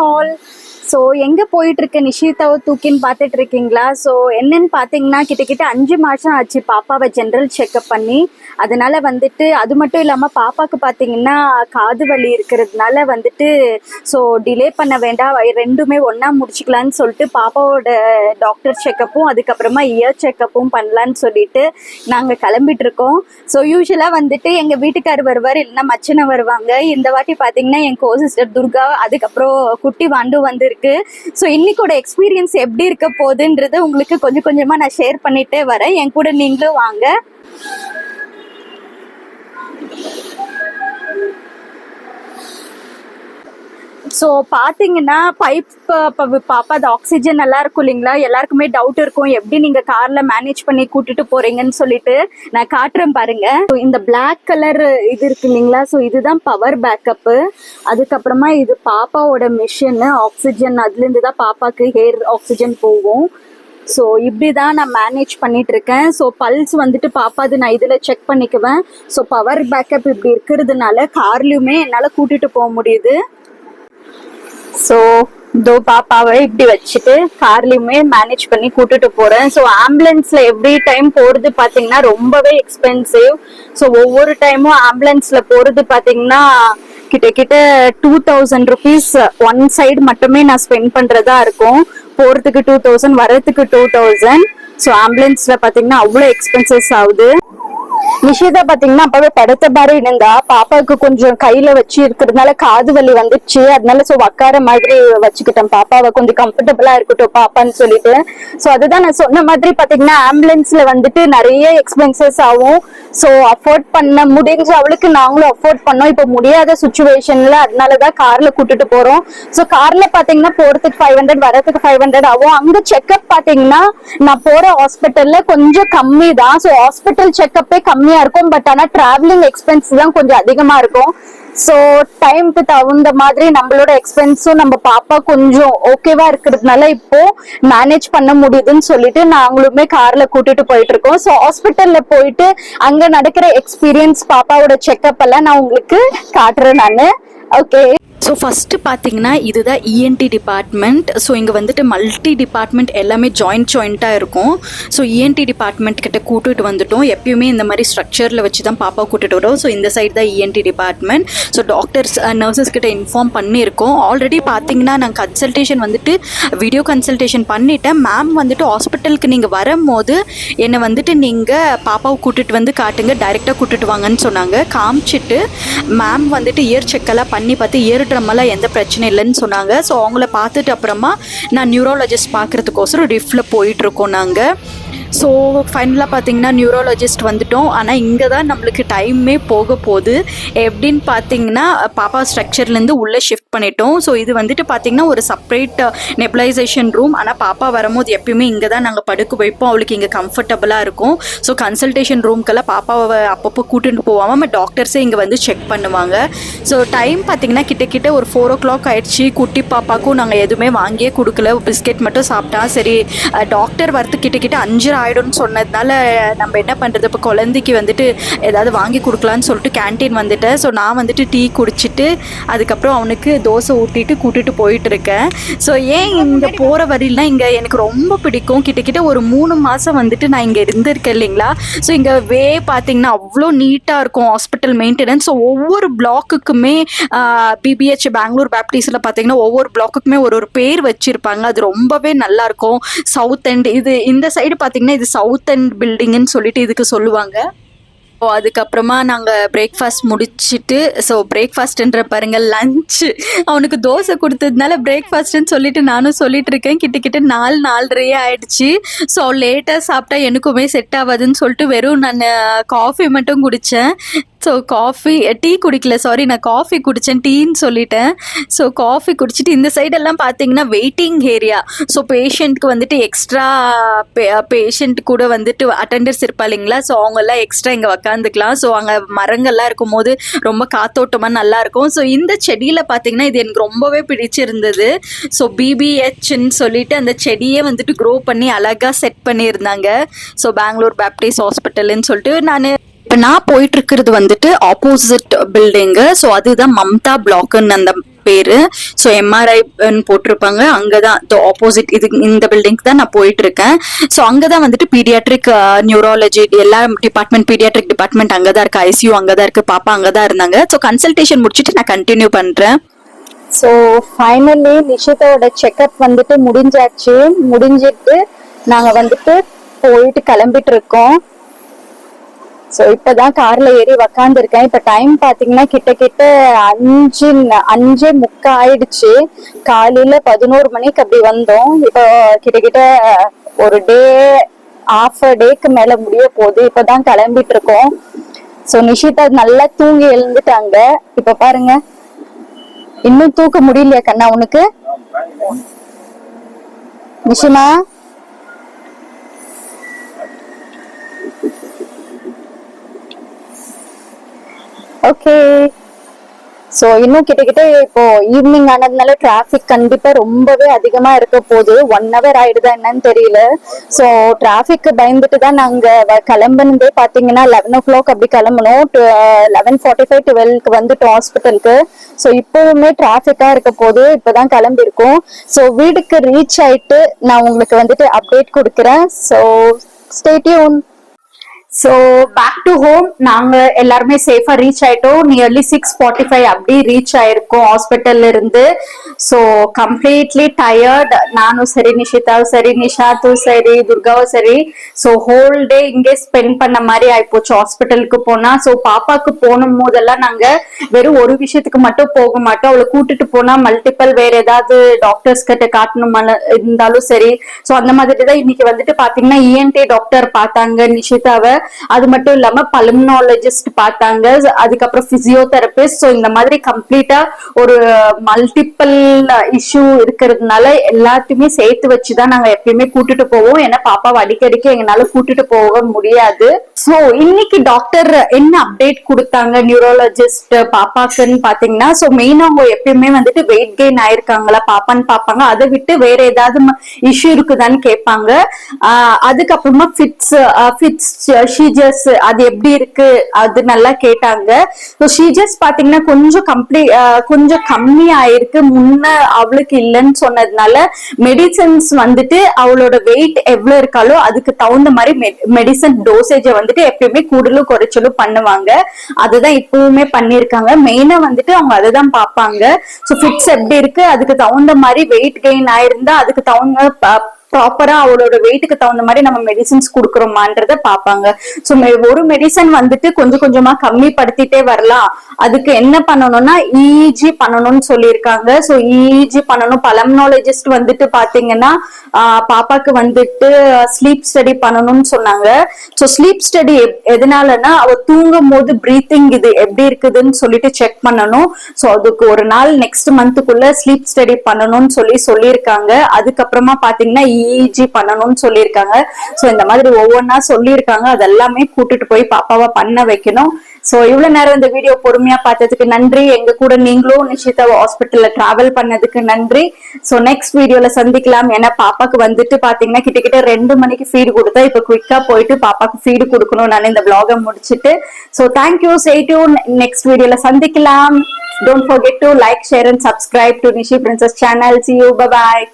All. So எங்கே போயிட்டுருக்கு நிஷிதாவை தூக்கின்னு பார்த்துட்டு இருக்கீங்களா? ஸோ என்னன்னு பார்த்தீங்கன்னா கிட்டத்தட்ட 5 மாதம் ஆச்சு பாப்பாவை ஜென்ரல் செக்கப் பண்ணி. அதனால வந்துட்டு அது மட்டும் இல்லாமல் பாப்பாவுக்கு பார்த்தீங்கன்னா காது வலி இருக்கிறதுனால வந்துட்டு ஸோ டிலே பண்ண வேண்டாம், ரெண்டுமே ஒன்றா முடிச்சுக்கலான்னு சொல்லிட்டு பாப்பாவோட டாக்டர் செக்கப்பும் அதுக்கப்புறமா இயர் செக்கப்பும் பண்ணலான்னு சொல்லிட்டு நாங்கள் கிளம்பிட்டு இருக்கோம். ஸோ யூஸ்வலாக வந்துட்டு எங்கள் வீட்டுக்கார் வருவார், இல்லைன்னா மச்சனை வருவாங்க. இந்த வாட்டி பார்த்தீங்கன்னா என் கோ சிஸ்டர் துர்கா, அதுக்கப்புறம் குட்டி வாண்டு வந்திருக்கு. ஸோ இன்னைக்கோட எக்ஸ்பீரியன்ஸ் எப்படி இருக்க போகுதுன்றது உங்களுக்கு கொஞ்சம் கொஞ்சமா நான் ஷேர் பண்ணிட்டே வரேன். என் கூட நீங்களும் வாங்க. ஸோ பார்த்தீங்கன்னா பாப்பா அது ஆக்சிஜன் நல்லா இருக்கும் இல்லைங்களா? எல்லாருக்குமே டவுட் இருக்கும் எப்படி நீங்கள் காரில் மேனேஜ் பண்ணி கூட்டிட்டு போறீங்கன்னு சொல்லிட்டு நான் காட்டுறேன் பாருங்க. இந்த பிளாக் கலர் இது இருக்கு இல்லைங்களா? ஸோ இதுதான் பவர் பேக்கப்பு. அதுக்கப்புறமா இது பாப்பாவோட மிஷின் ஆக்சிஜன், அதுலேருந்து தான் பாப்பாவுக்கு ஹேர் ஆக்சிஜன் போகும். ஸோ இப்படி தான் நான் மேனேஜ் பண்ணிட்டு இருக்கேன். ஸோ பல்ஸ் வந்துட்டு பாப்பாது நான் இதில் செக் பண்ணிக்குவேன். ஸோ பவர் பேக்கப் இப்படி இருக்கிறதுனால கார்லையுமே என்னால் கூட்டிட்டு போக முடியுது. ஸோ இதோ பாப்பாவை இப்படி வச்சுட்டு கார்லையுமே மேனேஜ் பண்ணி கூட்டிட்டு போறேன். ஸோ ஆம்புலன்ஸ்ல எவ்ரி டைம் போறது பாத்தீங்கன்னா ரொம்பவே எக்ஸ்பென்சிவ். ஸோ ஒவ்வொரு டைமும் ஆம்புலன்ஸ்ல போறது பாத்தீங்கன்னா கிட்ட 2000 ருபீஸ் ஒன் சைடு மட்டுமே நான் ஸ்பெண்ட் பண்றதா இருக்கும். போறதுக்கு 2000, வரதுக்கு 2000. ஸோ ஆம்புலன்ஸ்ல பாத்தீங்கன்னா அவ்வளோ எக்ஸ்பென்சஸ் ஆகுது. நிஷிதா பாத்தீங்கன்னா அப்பவே படுத்த மாதிரி இருந்தா, பாப்பாவுக்கு கொஞ்சம் கையில வச்சு இருக்கிறதுனால காது வலி வந்துச்சு. அதனால ஸோ உக்கார மாதிரி வச்சுக்கிட்டேன், பாப்பாவை கொஞ்சம் கம்ஃபர்டபுளா இருக்கட்டும் பாப்பான்னு சொல்லிட்டு. ஸோ அதுதான் நான் சொன்ன மாதிரி பாத்தீங்கன்னா ஆம்புலன்ஸ்ல வந்துட்டு நிறைய எக்ஸ்பென்சஸ் ஆகும். ஸோ அஃபோர்ட் பண்ண முடிஞ்ச அவளுக்கு நாங்களும் அஃபோர்ட் பண்ணோம். இப்போ முடியாத சுச்சுவேஷன்ல அதனாலதான் கார்ல கூட்டிட்டு போறோம். ஸோ கார்ல பாத்தீங்கன்னா போறதுக்கு 500, வரதுக்கு 500 ஆகும். அங்க செக்அப் பாத்தீங்கன்னா நான் போற ஹாஸ்பிட்டல்ல கொஞ்சம் கம்மி தான். ஸோ ஹாஸ்பிட்டல் செக்அப்பே கம்மியா இருக்கும். பட் ஆனா டிராவலிங் எக்ஸ்பென்ஸ் தான் கொஞ்சம் அதிகமா இருக்கும். ஸோ டைமுக்கு தகுந்த மாதிரி நம்மளோட எக்ஸ்பென்ஸும் நம்ம பாப்பா கொஞ்சம் ஓகேவா இருக்கிறதுனால இப்போ மேனேஜ் பண்ண முடியுதுன்னு சொல்லிட்டு நாங்களுமே கார்ல கூட்டிட்டு போயிட்டு இருக்கோம். ஸோ ஹாஸ்பிட்டல்ல போயிட்டு அங்க நடக்கிற எக்ஸ்பீரியன்ஸ் பாப்பாவோட செக்அப் எல்லாம் நான் உங்களுக்கு காட்டுறேன் நானு. ஓகே. ஸோ ஃபஸ்ட்டு பார்த்தீங்கன்னா இதுதான் இஎன்டி டிபார்ட்மெண்ட். ஸோ இங்கே வந்துட்டு மல்டி டிபார்ட்மெண்ட் எல்லாமே ஜாயிண்ட்டாக இருக்கும். ஸோ இஎன்டி டிபார்ட்மெண்ட் கிட்ட கூட்டிட்டு வந்துட்டோம். எப்பயுமே இந்த மாதிரி ஸ்ட்ரக்சரில் வச்சு தான் பாப்பா கூட்டிட்டு வரோம். ஸோ இந்த சைடு தான் ENT department. So doctors nurses கிட்ட இன்ஃபார்ம் பண்ணியிருக்கோம். ஆல்ரெடி பார்த்தீங்கன்னா நான் கன்சல்டேஷன் வந்துட்டு வீடியோ கன்சல்டேஷன் பண்ணிட்டேன். மேம் வந்துட்டு ஹாஸ்பிட்டலுக்கு நீங்கள் வரும்போது என்னை வந்துட்டு நீங்கள் பாப்பாவை கூட்டிட்டு வந்து காட்டுங்க, டைரெக்டாக கூட்டிட்டு வாங்கன்னு சொன்னாங்க. காமிச்சிட்டு மேம் வந்துட்டு இயர் செக்கெல்லாம் பண்ணி பார்த்து இயர் ட்ரம்மெல்லாம் எந்த பிரச்சனை இல்லைன்னு சொன்னாங்க. ஸோ அவங்கள பார்த்துட்டு அப்புறமா நான் நியூரோலஜிஸ்ட் பார்க்குறதுக்கோசரம் ரிஃப்ல போயிட்டுருக்கோம் நாங்கள். ஸோ ஃபைனலாக பார்த்தீங்கன்னா நியூரோலஜிஸ்ட் வந்துட்டோம். ஆனால் இங்கே தான் நம்மளுக்கு டைமே போக போகுது. எப்படின்னு பார்த்தீங்கன்னா பாப்பா ஸ்ட்ரக்சர்லேருந்து உள்ளே ஷிஃப்ட் பண்ணிட்டோம். ஸோ இது வந்துட்டு பார்த்தீங்கன்னா ஒரு செப்பரேட் நெபுலைசேஷன் ரூம். ஆனால் பாப்பா வரும்போது எப்பயுமே இங்கே தான் நாங்கள் படுக்க வைப்போம். அவளுக்கு இங்கே கம்ஃபர்டபுளாக இருக்கும். ஸோ கன்சல்டேஷன் ரூம்க்கெல்லாம் பாப்பாவை அப்பப்போ கூட்டிட்டு போவாமல் டாக்டர்ஸே இங்கே வந்து செக் பண்ணுவாங்க. ஸோ டைம் பார்த்தீங்கன்னா கிட்ட ஒரு 4 o'clock ஆயிடுச்சு. குட்டி பாப்பாக்கும் நாங்கள் எதுவுமே வாங்கியே கொடுக்கல, பிஸ்கெட் மட்டும் சாப்பிட்டா. சரி டாக்டர் வரது கிட்ட 5 ஆயிடும்னு சொன்னதுனால நம்ம என்ன பண்ணுறது, இப்போ குழந்தைக்கு வந்துட்டு ஏதாவது வாங்கி கொடுக்கலான்னு சொல்லிட்டு கேன்டீன் வந்துட்டேன். ஸோ நான் வந்துட்டு டீ குடிச்சிட்டு அதுக்கப்புறம் அவனுக்கு தோசை ஊட்டிட்டு கூட்டிட்டு போயிட்டு இருக்கேன். ஸோ ஏன் இங்கே போகிற வரையிலாம் இங்கே எனக்கு ரொம்ப பிடிக்கும். கிட்ட ஒரு 3 மாதம் வந்துட்டு நான் இங்கே இருந்திருக்கேன் இல்லைங்களா? ஸோ இங்கே பார்த்தீங்கன்னா அவ்வளோ நீட்டாக இருக்கும் ஹாஸ்பிட்டல் மெயின்டெனன்ஸ். ஸோ ஒவ்வொரு பிளாக்குக்குமே பிபிஹெச் பெங்களூர் பேப்டிஸில் பார்த்தீங்கன்னா ஒவ்வொரு பிளாக்குக்குமே ஒரு பேர் வச்சுருப்பாங்க. அது ரொம்பவே நல்லாயிருக்கும். சவுத் எண்ட் இது இந்த சைடு பார்த்தீங்கன்னா இது சவுத் எண்ட் பில்டிங்னு சொல்லிட்டு இதுக்கு சொல்லுவாங்க. ஸோ அதுக்கப்புறமா நாங்கள் பிரேக்ஃபாஸ்ட் முடிச்சுட்டு, ஸோ பிரேக்ஃபாஸ்ட்டுன்ற பாருங்கள் லஞ்சு, அவனுக்கு தோசை கொடுத்ததுனால பிரேக்ஃபாஸ்ட்டுன்னு சொல்லிட்டு நானும் சொல்லிட்டு இருக்கேன். கிட்ட 4:30 ஆயிடுச்சு. ஸோ லேட்டாக சாப்பிட்டா எனக்குமே செட் ஆகாதுன்னு சொல்லிட்டு வெறும் நான் காஃபி மட்டும் குடித்தேன். ஸோ டீ குடிக்கல, சாரி, நான் காஃபி குடித்தேன், டீன்னு சொல்லிட்டேன். ஸோ காஃபி குடிச்சிட்டு இந்த சைடெல்லாம் பார்த்தீங்கன்னா வெயிட்டிங் ஏரியா. ஸோ பேஷண்ட்க்கு வந்துட்டு எக்ஸ்ட்ரா பேஷண்ட் கூட வந்துட்டு அட்டெண்டர்ஸ் இருப்பா இல்லைங்களா? ஸோ அவங்கெல்லாம் எக்ஸ்ட்ரா இங்கே உக்காந்துக்கலாம். ஸோ அங்கே மரங்கள்லாம் இருக்கும் போது ரொம்ப காத்தோட்டமாக நல்லாயிருக்கும். ஸோ இந்த செடியில் பார்த்தீங்கன்னா இது எனக்கு ரொம்பவே பிடிச்சிருந்தது. ஸோ பிபிஹெச்ன்னு சொல்லிட்டு அந்த செடியை வந்துட்டு க்ரோ பண்ணி அழகாக செட் பண்ணியிருந்தாங்க. ஸோ பெங்களூர் பேப்டிஸ்ட் ஹாஸ்பிட்டல்னு சொல்லிட்டு நான் இப்ப நான் போயிட்டு இருக்கிறது வந்துட்டு ஆப்போசிட் பில்டிங்கு. ஸோ அதுதான் மம்தா பிளாக்னு அந்த பேரு. ஸோ எம்ஆர்ஐ போட்டிருப்பாங்க, அங்கதான் ஆப்போசிட் இது இந்த பில்டிங் தான் நான் போயிட்டு இருக்கேன். ஸோ அங்கதான் வந்துட்டு பீடியாட்ரிக் நியூராலஜி எல்லா டிபார்ட்மெண்ட், பீடியாட்ரிக் டிபார்ட்மெண்ட் அங்கதான் இருக்கு, ஐசியூ அங்கதான் இருக்கு, பாப்பா அங்கதான் இருந்தாங்க. ஸோ கன்சல்டேஷன் முடிச்சுட்டு நான் கண்டினியூ பண்றேன். ஸோ ஃபைனலி நிஷிதாவோட செக்அப் வந்துட்டு முடிஞ்சிட்டு நாங்க வந்துட்டு போயிட்டு கிளம்பிட்டு இருக்கோம். ஸோ இப்பதான் கார்ல ஏறி உக்காந்துருக்கேன். இப்ப டைம் பாத்தீங்கன்னா கிட்ட 5:30 ஆயிடுச்சு. காலையில 11 மணிக்கு அப்படி வந்தோம். இப்போ கிட்ட ஒரு ஹாஃப் டேக்கு மேல முடிய போகுது. இப்பதான் கிளம்பிட்டு இருக்கோம். ஸோ நிஷிதா நல்லா தூங்கி எழுந்துட்டாங்க. இப்ப பாருங்க, இன்னும் தூக்க முடியலையா கண்ணா உனக்கு? நிஷிமா ஓகே. சோ இன்னும் கிட்ட இப்போ ஈவினிங் ஆனதுனால டிராபிக் கண்டிப்பா ரொம்பவே அதிகமா இருக்க போகுது. 1 hour ஆயிடுதா என்னன்னு தெரியல. சோ டிராபிக் பயந்துட்டு தான் நாங்க கிளம்புனதே. பாத்தீங்கன்னா 11 o'clock அப்படி கிளம்பணும். 11:45 12க்கு வந்துட்டோம் ஹாஸ்பிட்டலுக்கு. சோ இப்பவுமே டிராபிக்கா இருக்க போது. இப்பதான் கிளம்பி இருக்கோம். சோ வீட்டுக்கு ரீச் ஆயிட்டு நான் உங்களுக்கு வந்துட்டு அப்டேட் கொடுக்குறேன். So stay tuned. So back to home நாங்க எல்லாருமே சேஃபா ரீச் ஆயிட்டோம். நியர்லி 6:45 அப்படி ரீச் ஆயிருக்கோம் ஹாஸ்பிட்டல்ல இருந்து. So completely tired. நானும் சரி, நிஷிதாவும் சரி, நிஷாத்தும் சரி, துர்காவும் சரி. ஸோ ஹோல் டே இங்கே ஸ்பெண்ட் பண்ண மாதிரி ஆயிப்போச்சு ஹாஸ்பிட்டலுக்கு போனா. ஸோ பாப்பாக்கு போனும் போதெல்லாம் நாங்க வெறும் ஒரு விஷயத்துக்கு மட்டும் போக மாட்டோம். அவளை கூட்டிட்டு போனா மல்டிபிள் வேற ஏதாவது டாக்டர்ஸ் கிட்ட காட்டணும் இருந்தாலும் சரி. ஸோ அந்த மாதிரி தான் இன்னைக்கு வந்துட்டு பாத்தீங்கன்னா இஎன்டி டாக்டர் பார்த்தாங்க நிஷிதாவை. அது மட்டும் இல்லாம பல்மனாலஜிஸ்ட் பார்த்தாங்க, அதுக்கப்புறம் பிசியோதெரபிஸ்ட். ஸோ இந்த மாதிரி கம்ப்ளீட்டா ஒரு மல்டிபிள் இஷ்யூ இருக்கிறதுனால எல்லாத்தையுமே சேர்த்து வச்சுதான் நாங்க எப்பயுமே கூட்டிட்டு போவோம். ஏன்னா பாப்பாவை அடிக்கடிக்கு எங்களால கூட்டிட்டு போக முடியாது. ஸோ இன்னைக்கு டாக்டர் என்ன அப்டேட் கொடுத்தாங்க நியூரோலஜிஸ்ட் பாப்பாக்குன்னு பாத்தீங்கன்னா, ஸோ மெயினா அவங்க எப்பயுமே வந்துட்டு வெயிட் கெயின் ஆயிருக்காங்களா பாப்பான்னு பாப்பாங்க. அதை விட்டு வேற ஏதாவது இஷ்யூ இருக்குதான்னு கேட்பாங்க. அதுக்கப்புறமா ஃபிட்ஸ் ஷீஜர்ஸ் அது எப்படி இருக்கு அது நல்லா கேட்டாங்க. ஷீஜர்ஸ் பாத்தீங்கன்னா கொஞ்சம் கம்மி ஆயிருக்கு. முன்ன அவளுக்கு இல்லைன்னு சொன்னதுனால மெடிசன்ஸ் வந்துட்டு அவளோட வெயிட் எவ்வளவு இருக்காலோ அதுக்கு தகுந்த மாதிரி மெடிசன் டோசேஜ வந்துட்டு எப்பயுமே கூடுதலும் குறைச்சலும் பண்ணுவாங்க. அதுதான் இப்பவுமே பண்ணிருக்காங்க. மெயினா வந்துட்டு அவங்க அதுதான் பாப்பாங்க. ஸோ ஃபிட்ஸ் எப்படி இருக்கு, அதுக்கு தகுந்த மாதிரி வெயிட் கெயின் ஆயிருந்தா அதுக்கு தகுந்த ப்ராப்பரா அவளோட வெயிட்டுக்கு தகுந்த மாதிரி நம்ம மெடிசின்ஸ் கொடுக்குறோமான்றத பாப்பாங்க. ஸோ ஒரு மெடிசன் வந்துட்டு கொஞ்சம் கொஞ்சமா கம்மிப்படுத்திட்டே வரலாம். அதுக்கு என்ன பண்ணணும்னா இஇஜி பண்ணணும்னு சொல்லியிருக்காங்க. ஸோ இஇஜி பண்ணணும். பல்மனாலஜிஸ்ட் வந்துட்டு பாத்தீங்கன்னா பாப்பாக்கு வந்துட்டு ஸ்லீப் ஸ்டடி பண்ணணும்னு சொன்னாங்க. ஸோ ஸ்லீப் ஸ்டடி எதனாலன்னா அவ தூங்கும் போது பிரீத்திங் இது எப்படி இருக்குதுன்னு சொல்லிட்டு செக் பண்ணணும். ஸோ அதுக்கு ஒரு நாள் நெக்ஸ்ட் மந்த்துக்குள்ள ஸ்லீப் ஸ்டடி பண்ணணும்னு சொல்லியிருக்காங்க. அதுக்கப்புறமா பாத்தீங்கன்னா இஇஜி பண்ணணும்னு சொல்லியிருக்காங்க. சோ இந்த மாதிரி ஒவ்வொன்னா சொல்லியிருக்காங்க. அதெல்லாமே கூட்டிட்டு போய் பாப்பாவை பண்ண வைக்கணும். சோ இவ்வளவு நேரம் இந்த வீடியோ பொறுமையா பார்த்ததுக்கு நன்றி. எங்க கூட நீங்களும் நிஷிதாவை ஹாஸ்பிட்டல்ல டிராவல் பண்ணதுக்கு நன்றி. சோ நெக்ஸ்ட் வீடியோல சந்திக்கலாம். ஏன்னா பாப்பாக்கு வந்துட்டு பாத்தீங்கன்னா கிட்ட 2 மணிக்கு ஃபீடு கொடுத்தா இப்ப குயிக்கா போயிட்டு பாப்பாக்கு ஃபீடு கொடுக்கணும் நான் இந்த vlog முடிச்சிட்டு. So thank you. Stay tune. Next வீடியோல சந்திக்கலாம். Don't forget to like, share and subscribe to Nishi Princess channel. See you. Bye bye.